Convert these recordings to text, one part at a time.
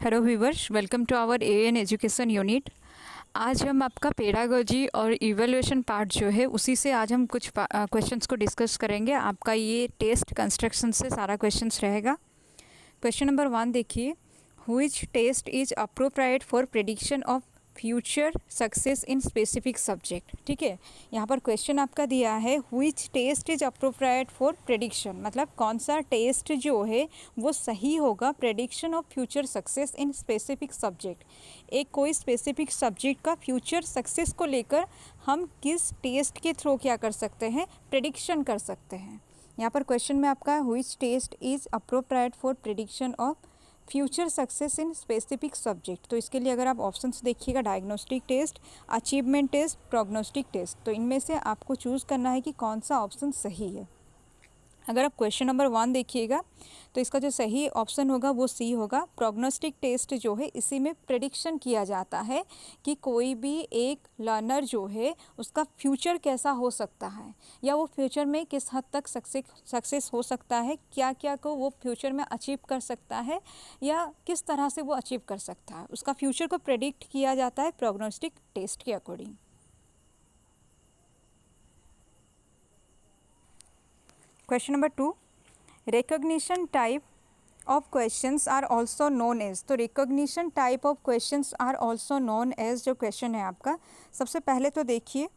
Hello viewers, welcome to our AN education unit. आज हम आपका पेडागोजी और इवैल्यूएशन पार्ट जो है उसी से आज हम कुछ क्वेश्चंस को डिस्कस करेंगे। आपका ये टेस्ट कंस्ट्रक्शन से सारा क्वेश्चंस रहेगा। क्वेश्चन नंबर 1 देखिए, which test is appropriate for prediction of future success in specific subject. ठीक है, यहाँ पर क्वेश्चन आपका दिया है which test is appropriate for prediction, मतलब कौन सा टेस्ट जो है वो सही होगा prediction of future success in specific subject. एक कोई स्पेसिफिक सब्जेक्ट का फ्यूचर सक्सेस को लेकर हम किस टेस्ट के थ्रू क्या कर सकते हैं, प्रेडिक्शन कर सकते हैं। यहाँ पर क्वेश्चन में आपका which test is appropriate for prediction of future success in specific subject. तो इसके लिए अगर आप ऑप्शंस देखिएगा, diagnostic test, achievement test, prognostic test, तो इनमें से आपको चूज़ करना है कि कौन सा ऑप्शन सही है। अगर आप क्वेश्चन नंबर 1 देखिएगा तो इसका जो सही ऑप्शन होगा वो सी होगा। प्रोग्नोस्टिक टेस्ट जो है इसी में प्रेडिक्शन किया जाता है कि कोई भी एक लर्नर जो है उसका फ्यूचर कैसा हो सकता है, या वो फ्यूचर में किस हद तक सक्सेस हो सकता है, क्या क्या को वो फ्यूचर में अचीव कर सकता है, या किस तरह से वो अचीव कर सकता है, उसका फ्यूचर को प्रेडिक्ट किया जाता है प्रोग्नोस्टिक टेस्ट के according. Question number 2, recognition type of questions are also known as. तो recognition type of questions are also known as जो क्वेश्चन है आपका, सबसे पहले तो देखिए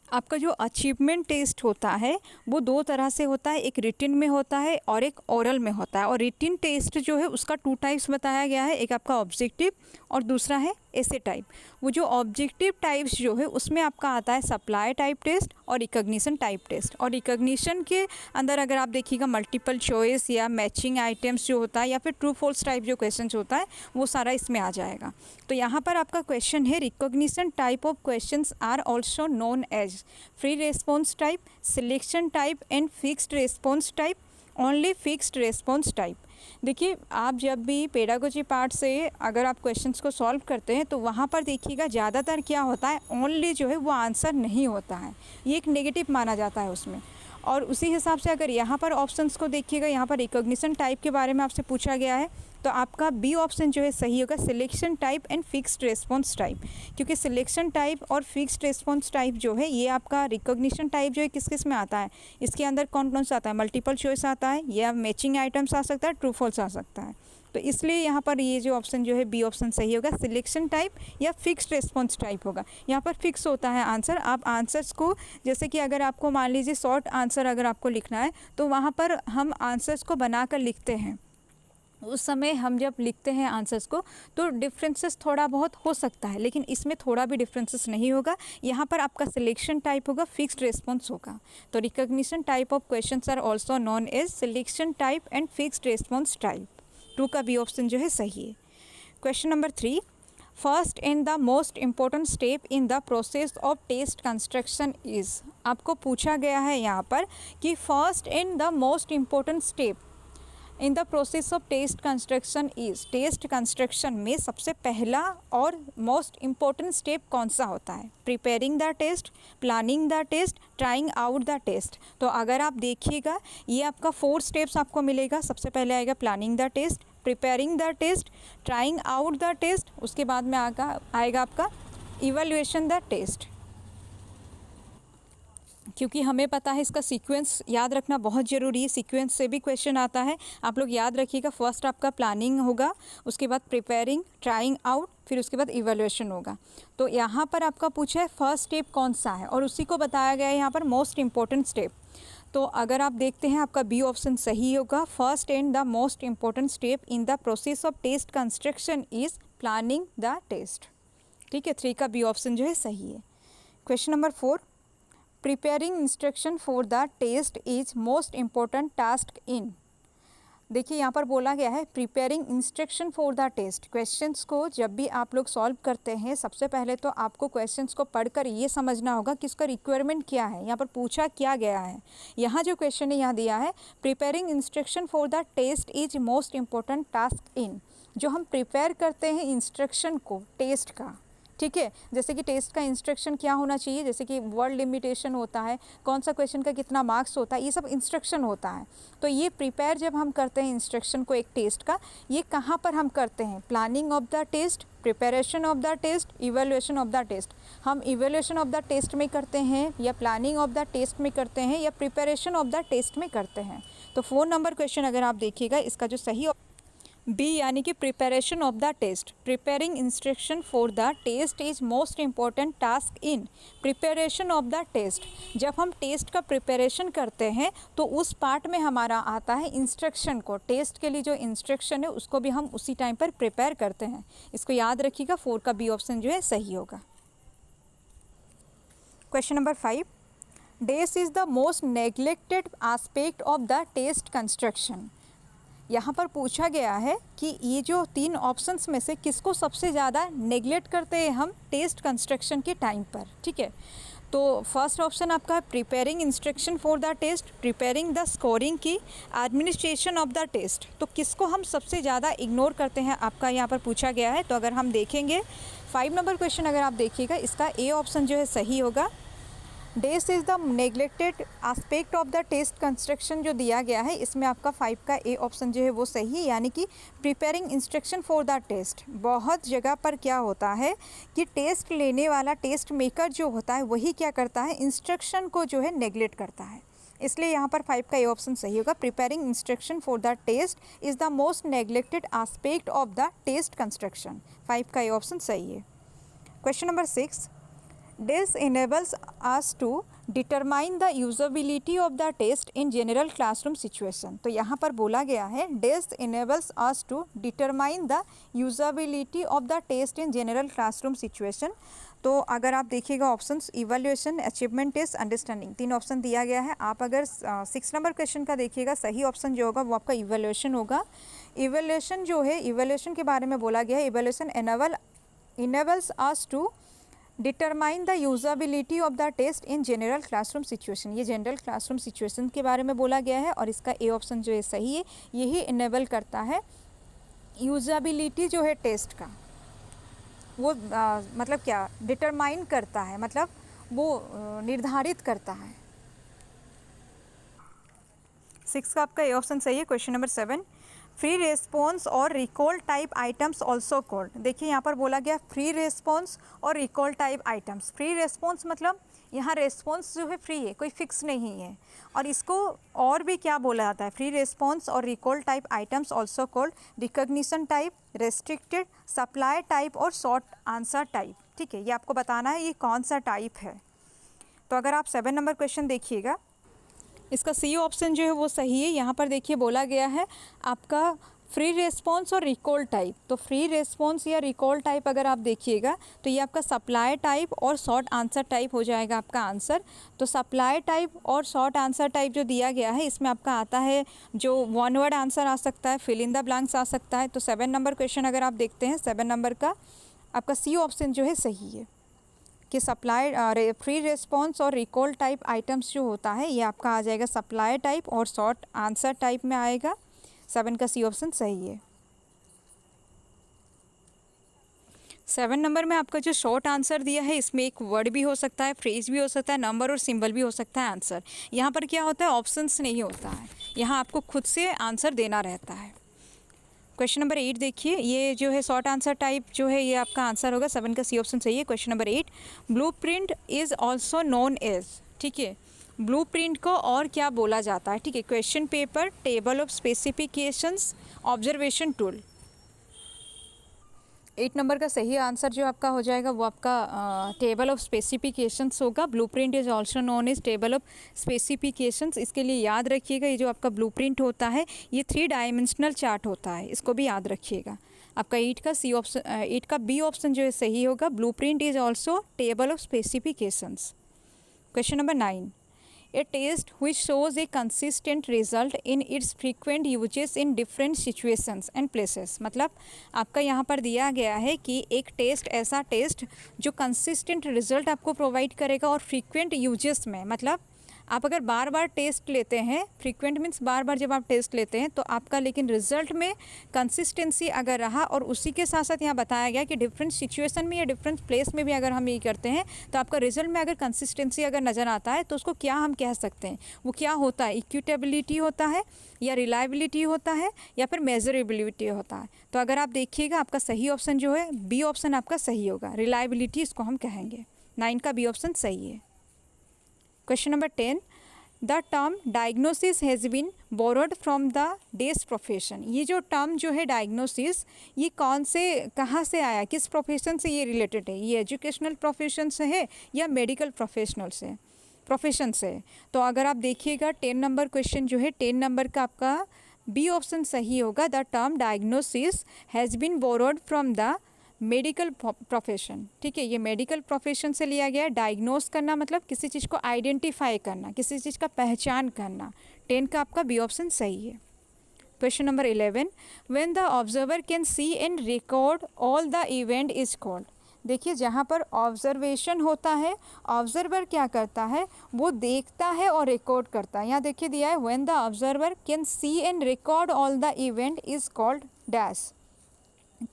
आपका जो अचीवमेंट टेस्ट होता है वो दो तरह से होता है, एक रिटिन में होता है और एक ओरल में होता है। और रिटिन टेस्ट जो है उसका 2 टाइप्स बताया गया है, एक आपका ऑब्जेक्टिव और दूसरा है ऐसे टाइप। वो जो ऑब्जेक्टिव टाइप्स जो है उसमें आपका आता है सप्लाई टाइप टेस्ट और रिकॉग्निशन टाइप टेस्ट। और रिकॉग्निशन के अंदर अगर आप देखिएगा मल्टीपल चॉइस या मैचिंग आइटम्स जो होता है या फिर ट्रू फॉल्स टाइप जो क्वेश्चन होता है वो सारा इसमें आ जाएगा। तो यहाँ पर आपका क्वेश्चन है recognition type of questions are also known as free response type, selection type and fixed response type, only fixed response type. देखिए आप जब भी पेडागोजी पार्ट से अगर आप क्वेश्चंस को सॉल्व करते हैं तो वहाँ पर देखिएगा ज़्यादातर क्या होता है, ओनली जो है वो आंसर नहीं होता है, ये एक नेगेटिव माना जाता है उसमें। और उसी हिसाब से अगर यहाँ पर ऑप्शंस को देखिएगा, यहाँ पर रिकॉग्निशन टाइप के बारे में आपसे पूछा गया है तो आपका बी ऑप्शन जो है सही होगा, selection type and fixed response type. क्योंकि सिलेक्शन टाइप और फिक्स्ड रेस्पॉन्स टाइप जो है ये आपका रिकॉग्निशन टाइप जो है किस किस में आता है, इसके अंदर कौन कौन सा आता है, मल्टीपल चॉइस आता है या मैचिंग आइटम्स आ सकता है, ट्रू फॉल्स आ सकता है। तो इसलिए यहाँ पर ये जो ऑप्शन जो है बी ऑप्शन सही होगा, सिलेक्शन टाइप या फिक्स्ड रेस्पॉन्स टाइप होगा। यहाँ पर फिक्स होता है आंसर। आप आंसर्स को जैसे कि अगर आपको मान लीजिए शॉर्ट आंसर अगर आपको लिखना है तो वहाँ पर हम आंसर्स को बनाकर लिखते हैं, उस समय हम जब लिखते हैं आंसर्स को तो डिफरेंसेस थोड़ा बहुत हो सकता है, लेकिन इसमें थोड़ा भी डिफरेंसेस नहीं होगा। यहाँ पर आपका सिलेक्शन टाइप होगा, फिक्स्ड रेस्पॉन्स होगा। तो recognition type of questions are also known as selection type and fixed response type. 2 का बी ऑप्शन जो है सही है। Question number 3, first and the most important step in the process of test construction is. आपको पूछा गया है यहाँ पर कि first and the most important step in the process of test construction is. Test construction में सबसे पहला और मोस्ट इम्पोर्टेंट स्टेप कौन सा होता है, preparing the test, planning the test, trying out the test. तो अगर आप देखिएगा ये आपका 4 स्टेप्स आपको मिलेगा। सबसे पहले आएगा planning the test, preparing the test, trying out the test, उसके बाद में आएगा आपका इवैल्यूएशन द टेस्ट। क्योंकि हमें पता है इसका सीक्वेंस याद रखना बहुत ज़रूरी है, सीक्वेंस से भी क्वेश्चन आता है, आप लोग याद रखिएगा। फर्स्ट आपका प्लानिंग होगा, उसके बाद प्रिपेयरिंग, ट्राइंग आउट, फिर उसके बाद इवैल्यूएशन होगा। तो यहाँ पर आपका पूछा है फर्स्ट स्टेप कौन सा है और उसी को बताया गया है यहाँ पर मोस्ट इम्पोर्टेंट स्टेप। तो अगर आप देखते हैं आपका बी ऑप्शन सही होगा, first and the most important step in the process of test construction is planning the test. ठीक है, 3 का बी ऑप्शन जो है सही है। Question number 4, preparing instruction for the test is most important task in. देखिए यहाँ पर बोला गया है preparing instruction for the test. Questions को जब भी आप लोग सॉल्व करते हैं सबसे पहले तो आपको क्वेश्चंस को पढ़कर ये समझना होगा कि इसका रिक्वायरमेंट क्या है, यहाँ पर पूछा क्या गया है। यहाँ जो क्वेश्चन है यहाँ दिया है preparing instruction for the test is most important task in. जो हम प्रिपेयर करते हैं इंस्ट्रक्शन को टेस्ट का, ठीक है। जैसे कि टेस्ट का इंस्ट्रक्शन क्या होना चाहिए, जैसे कि वर्ड लिमिटेशन होता है, कौन सा क्वेश्चन का कितना मार्क्स होता है, ये सब इंस्ट्रक्शन होता है। तो ये प्रिपेयर जब हम करते हैं इंस्ट्रक्शन को एक टेस्ट का, ये कहाँ पर हम करते हैं, planning of the test, preparation of the test, evaluation of the test. हम इवेल्युएशन ऑफ द टेस्ट में करते हैं, या प्लानिंग ऑफ द टेस्ट में करते हैं, या प्रिपरेशन ऑफ द टेस्ट में करते हैं। तो 4 नंबर क्वेश्चन अगर आप देखिएगा, इसका जो सही बी यानी कि preparation of the test, preparing instruction for the test is most important task in preparation of the test. जब हम टेस्ट का प्रिपरेशन करते हैं तो उस पार्ट में हमारा आता है इंस्ट्रक्शन को, टेस्ट के लिए जो इंस्ट्रक्शन है उसको भी हम उसी टाइम पर प्रिपेयर करते हैं। इसको याद रखिएगा, 4 का बी ऑप्शन जो है सही होगा। Question number 5, dash is the most neglected aspect of the test construction. यहाँ पर पूछा गया है कि ये जो 3 ऑप्शंस में से किसको सबसे ज़्यादा नेग्लेक्ट करते हैं हम टेस्ट कंस्ट्रक्शन के टाइम पर, ठीक है। तो फर्स्ट ऑप्शन आपका है preparing instruction for the test, preparing the scoring की, एडमिनिस्ट्रेशन ऑफ द टेस्ट। तो किसको हम सबसे ज़्यादा इग्नोर करते हैं, आपका यहाँ पर पूछा गया है। तो अगर हम देखेंगे 5 नंबर क्वेश्चन अगर आप देखिएगा, इसका ए ऑप्शन जो है सही होगा। Dash is the neglected aspect of the test construction जो दिया गया है, इसमें आपका 5 का ए ऑप्शन जो है वो सही है, यानी कि preparing instruction for the test. बहुत जगह पर क्या होता है कि टेस्ट लेने वाला टेस्ट मेकर जो होता है वही क्या करता है, इंस्ट्रक्शन को जो है नेग्लेक्ट करता है। इसलिए यहाँ पर 5 का ए ऑप्शन सही होगा। Preparing instruction for the test is the most neglected aspect of the test construction, 5 का ए ऑप्शन सही है। Question number 6, This enables us to determine the usability of the test in general classroom situation। तो यहाँ पर बोला गया है This enables us to determine the usability of the test in general classroom situation। तो अगर आप देखिएगा options evaluation, achievement test, understanding, 3 option दिया गया है। आप अगर 6 नंबर क्वेश्चन का देखिएगा, सही ऑप्शन जो होगा वो आपका इवैल्यूएशन होगा। इवैल्यूएशन जो है, इवैल्यूएशन के बारे में बोला गया है, evaluation enables us to determine the usability of the test in general classroom situation. ये जनरल क्लासरूम सिचुएशन के बारे में बोला गया है और इसका ए ऑप्शन जो है सही है। यही इनेबल करता है यूज़बिलिटी जो है टेस्ट का, वो मतलब क्या डिटरमाइन करता है, मतलब वो निर्धारित करता है। 6 का आपका ए ऑप्शन सही है। क्वेश्चन नंबर 7, फ्री रेस्पॉन्स और recall type items also called. देखिए यहाँ पर बोला गया फ्री रेस्पॉन्स और recall type items. Free response मतलब यहाँ रेस्पॉन्स जो है फ्री है, कोई फिक्स नहीं है, और इसको और भी क्या बोला जाता है, फ्री रेस्पॉन्स और recall type items also called recognition type, restricted, supply type और शॉर्ट आंसर टाइप। ठीक है, ये आपको बताना है ये कौन सा टाइप है। तो अगर आप 7 नंबर क्वेश्चन देखिएगा, इसका सी ऑप्शन जो है वो सही है। यहाँ पर देखिए बोला गया है आपका फ्री रेस्पॉन्स और रिकॉल टाइप। तो फ्री रेस्पॉन्स या रिकॉल टाइप अगर आप देखिएगा तो ये आपका सप्लाई टाइप और शॉर्ट आंसर टाइप हो जाएगा आपका आंसर। तो सप्लाई टाइप और शॉर्ट आंसर टाइप जो दिया गया है इसमें आपका आता है जो वन वर्ड आंसर आ सकता है, फिल इन द ब्लैंक्स आ सकता है। तो 7 नंबर क्वेश्चन अगर आप देखते हैं 7 नंबर का आपका सी ऑप्शन जो है सही है कि सप्लाई फ्री रेस्पॉन्स और रिकॉल टाइप आइटम्स जो होता है ये आपका आ जाएगा सप्लाई टाइप और शॉर्ट आंसर टाइप में आएगा। 7 का सी ऑप्शन सही है। 7 नंबर में आपका जो शॉर्ट आंसर दिया है इसमें एक वर्ड भी हो सकता है, फ्रेज भी हो सकता है, नंबर और सिंबल भी हो सकता है आंसर। यहाँ पर क्या होता है, ऑप्शंस नहीं होता है, यहाँ आपको खुद से आंसर देना रहता है। क्वेश्चन नंबर 8 देखिए, ये जो है शॉर्ट आंसर टाइप जो है ये आपका आंसर होगा। 7 का सी ऑप्शन सही है। Question number 8, blueprint is also known as. ठीक है, ब्लूप्रिंट को और क्या बोला जाता है। ठीक है, question paper, table of specifications, observation tool. 8 number का सही आंसर जो आपका हो जाएगा वो आपका टेबल ऑफ स्पेसिफिकेशंस होगा। Blueprint is also known as table of specifications. इसके लिए याद रखिएगा ये जो आपका ब्लूप्रिंट होता है ये 3 डायमेंशनल चार्ट होता है, इसको भी याद रखिएगा। आपका 8 का सी ऑप्शन 8 का बी ऑप्शन जो है सही होगा। Blueprint is also table of specifications. Question number 9, a test which shows a consistent result in its frequent uses in different situations and places। मतलब आपका यहाँ पर दिया गया है कि एक टेस्ट ऐसा टेस्ट जो कंसिस्टेंट रिजल्ट आपको प्रोवाइड करेगा और फ्रीक्वेंट यूजेस में, मतलब आप अगर बार बार टेस्ट लेते हैं, फ्रीक्वेंट मीन्स बार बार जब आप टेस्ट लेते हैं तो आपका लेकिन रिजल्ट में कंसिस्टेंसी अगर रहा, और उसी के साथ साथ यहाँ बताया गया कि डिफरेंट सिचुएशन में या डिफरेंट प्लेस में भी अगर हम ये करते हैं तो आपका रिजल्ट में अगर कंसिस्टेंसी अगर नज़र आता है तो उसको क्या हम कह सकते हैं, वो क्या होता है, इक्विटेबिलिटी होता है या रिलायबिलिटी होता है या फिर मेजरेबिलिटी होता है। तो अगर आप देखिएगा आपका सही ऑप्शन जो है बी ऑप्शन आपका सही होगा, रिलायबिलिटी इसको हम कहेंगे। 9 का बी ऑप्शन सही है। Question number 10, the term diagnosis has been borrowed from the dash profession. ये जो टर्म जो है डायग्नोसिस, ये कौन से कहाँ से आया, किस प्रोफेशन से ये रिलेटेड है, ये एजुकेशनल प्रोफेशन से है या मेडिकल प्रोफेशन से। तो अगर आप देखिएगा 10 नंबर क्वेश्चन जो है 10 नंबर का आपका बी ऑप्शन सही होगा। The term diagnosis has been borrowed from the medical profession. ठीक है, ये मेडिकल प्रोफेशन से लिया गया है। डायग्नोस करना मतलब किसी चीज़ को आइडेंटिफाई करना, किसी चीज़ का पहचान करना। 10 का आपका बी ऑप्शन सही है। Question number 11, when the observer can see and record all the event is called. देखिए जहाँ पर ऑब्जर्वेशन होता है, ऑब्जर्वर क्या करता है, वो देखता है और रिकॉर्ड करता है। यहाँ देखिए दिया है when the observer can see and record all the event is called dash.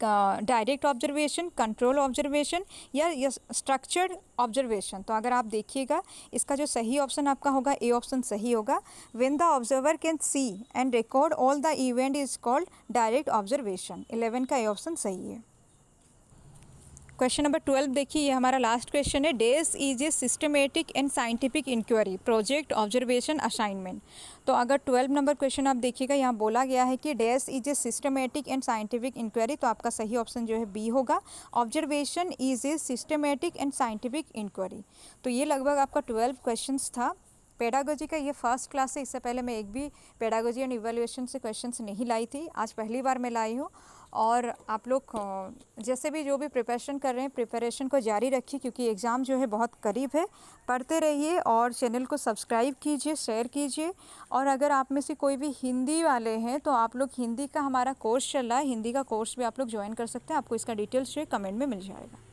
Direct observation, control observation या स्ट्रक्चर्ड ऑब्जर्वेशन। तो अगर आप देखिएगा इसका जो सही ऑप्शन आपका होगा ए ऑप्शन सही होगा। When the observer can see and record all the event is called direct observation. 11 का ए ऑप्शन सही है। क्वेश्चन नंबर 12 देखिए, ये हमारा लास्ट क्वेश्चन है। This is a systematic and scientific inquiry, project, observation, assignment. तो अगर 12 नंबर क्वेश्चन आप देखिएगा, यहाँ बोला गया है कि this is a systematic and scientific inquiry, तो आपका सही ऑप्शन जो है बी होगा। Observation is a systematic and scientific inquiry. तो ये लगभग आपका 12 क्वेश्चन था। पेडागोजी का ये फर्स्ट क्लास है, इससे पहले मैं एक भी पेडागोजी एंड इवैल्यूएशन से क्वेश्चंस नहीं लाई थी, आज पहली बार मैं लाई हूँ। और आप लोग जैसे भी जो भी प्रिपरेशन कर रहे हैं, प्रिपरेशन को जारी रखिए क्योंकि एग्ज़ाम जो है बहुत करीब है। पढ़ते रहिए और चैनल को सब्सक्राइब कीजिए, शेयर कीजिए। और अगर आप में से कोई भी हिंदी वाले हैं तो आप लोग हिंदी का हमारा कोर्स चल रहा है, हिंदी का कोर्स भी आप लोग ज्वाइन कर सकते हैं। आपको इसका डिटेल्स जो है कमेंट में मिल जाएगा।